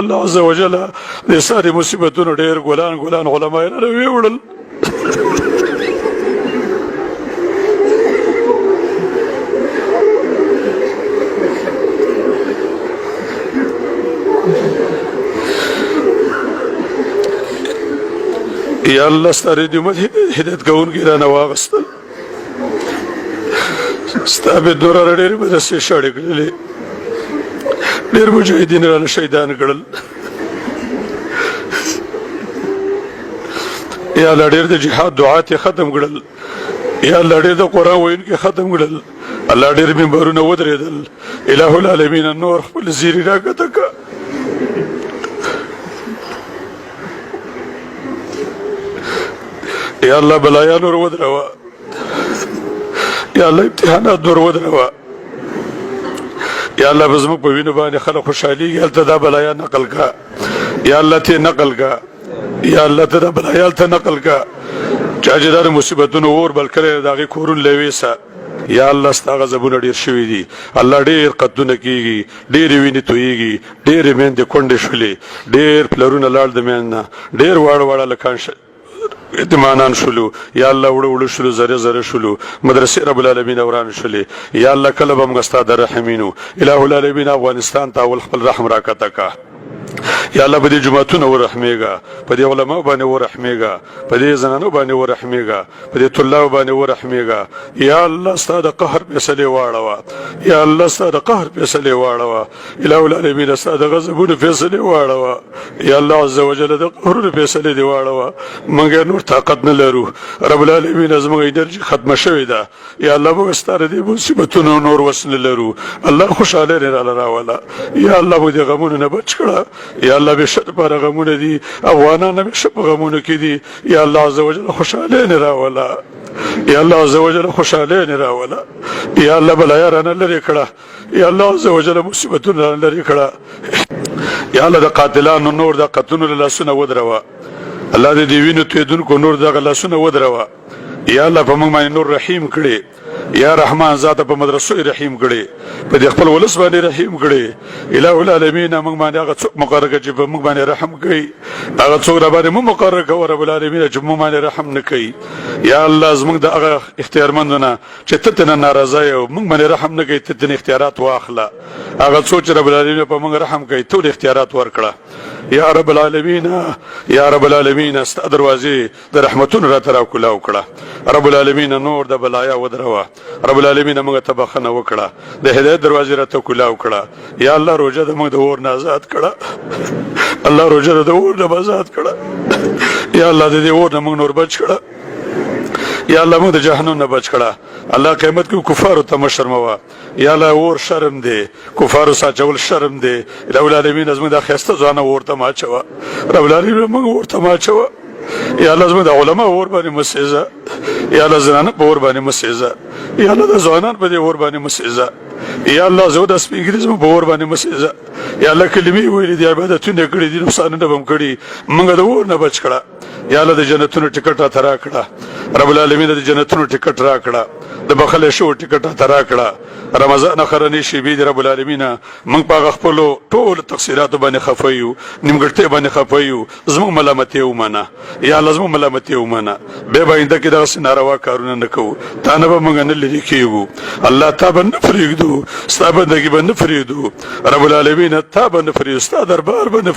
الله عز وجل د ساري مصیبتونو ډېر ګلان ګلان علما یې راوی وړل یا الله ستاره دې امت هدایت کوونکي رانه واغستل ستا به دوره ډېرې مدرسې شاړې کړلې ډېر مجاهدین رانه شهیدان کړل یا الله ډېر د جهاد دعات یې ختم کړل یا الله ډېر د قرآن ویونکي ختم کړل الله ډېر منبرونه ودرېدل اله العالمین نور خپل زیري راکته که یا الله بلایا نور ودروا یا الله امتحانات نور ودروا یا الله بزمو په وینو باندې خلک خوشحالي هلته دا بلایا نقل کا یا الله ته نقل کا یا الله ته دا بلایا ته نقل کا چاجدار مصیبتونو اور بل کړي داغه کورون لويسا یا الله ستا غضبونه ډیر شوي دي الله ډیر قدونه کیږي ډیر ویني تويږي ډیر مېندې کونډې شولې ډیر پلرونه لاړ د مېنه ډیر واړه واړه لکان اتمانان شلو یا الله وړو وړو شلو زره زره شلو مدرسې رب العالمین اوران شلې یا الله کله به موږ ستا د رحمینو اله العالمین افغانستان ته اول خپل رحم راکته کا یا الله په دې جماعتونو ورحمېږه په دې علماء باندې ورحمېږه په دې زنانو باندې ورحمېږه په دې طلاب باندې ورحمېږه یا الله ستا د قهر فیصلې واړوه یا الله ستا د قهر فیصلې واړوه اله العالمین ستا د غضبونو فیصلې واړوه یا الله عز وجل د قهرونو فیصلې دې واړوه موږ نور طاقت نه لرو رب العالمین زموږ انرژي ختمه شوې ده یا الله موږ ستا د دې مصیبتونو نور وس نه لرو الله خوشحاله راوله یا الله موږ د غمونو نه بچ کړه یا الله بشد پر غمونه دي افغانان بشد غمونه کې دي یا الله عز وجل خوشاله نه راولا یا الله عز وجل خوشاله نه راولا یا الله بلایا رانه لري کړه یا الله عز وجل مصیبتونه رانه لري کړه یا الله د قاتلانو نور د قتلونو له لاسونه ودروا الله دې وینو ته دونکو نور د لاسونه ودروا یا الله په موږ باندې نور رحیم کړي یا رحمان ذات په مدرسو رحیم کړي په دې خپل ولس باندې رحیم کړي اله العالمین موږ باندې هغه څوک مقرر کړي چې په موږ باندې رحم کوي هغه څوک را باندې موږ مقرر کوي رب العالمین چې موږ باندې رحم نه کوي یا الله زموږ د هغه اختیارمندونه چې ته نه ناراضه یو موږ باندې رحم نه کوي ته د اختیارات واخله هغه څوک چې رب العالمین په موږ رحم کوي ټول اختیارات ورکړه یا رب العالمین یا رب العالمین است دروازې د رحمتونو را تر کولاو کړه رب العالمین نور د بلایا ودروا رب العالمین موږ ته بخنه وکړه د هدایت دروازې را ته کولاو کړه یا الله روزه د موږ د اور نه آزاد کړه الله روزه د اور نه آزاد کړه یا الله د دې اور نه موږ نور بچ کړه یا الله موږ د جهنم نه بچ کړه الله قیامت کې کفارو ته مشرموا یا الله اور شرم دی کفارو ساجول شرم دی رب العالمین زموږ د خسته ځانه ورته ماچوا رب العالمین موږ ورته ماچوا یا الله زموږ د علماء اور باندې مسیزه یا الله زنانه په اور باندې مسیزه یا الله د ځوانان په دې اور باندې مسیزه یا الله زو د سپیګریز په اور باندې مسیزه یا الله کلمې ویلې دي عبادتونه کړې دي نقصان نه بم کړي موږ د اور نه بچ کړه یا الله د جنتونو ټیکټ را ترا کړه رب العالمین د جنتونو ټیکټ را کړه د بخله شو ټیکټ ترا کړه رمضان خرنی شي بيد رب العالمین موږ په خپل ټول تقصیرات باندې خفایو نیمګړتیا باندې خفایو زموږ ملامتي ومنه یا لازم ملامتي ومنه به باندې کې دا سناروا کارونه نکوه تا نه به موږ نه لري کیږو الله تا باندې فریدو ستا باندې کې باندې فریدو رب العالمین تا باندې فریدو ستا دربار باندې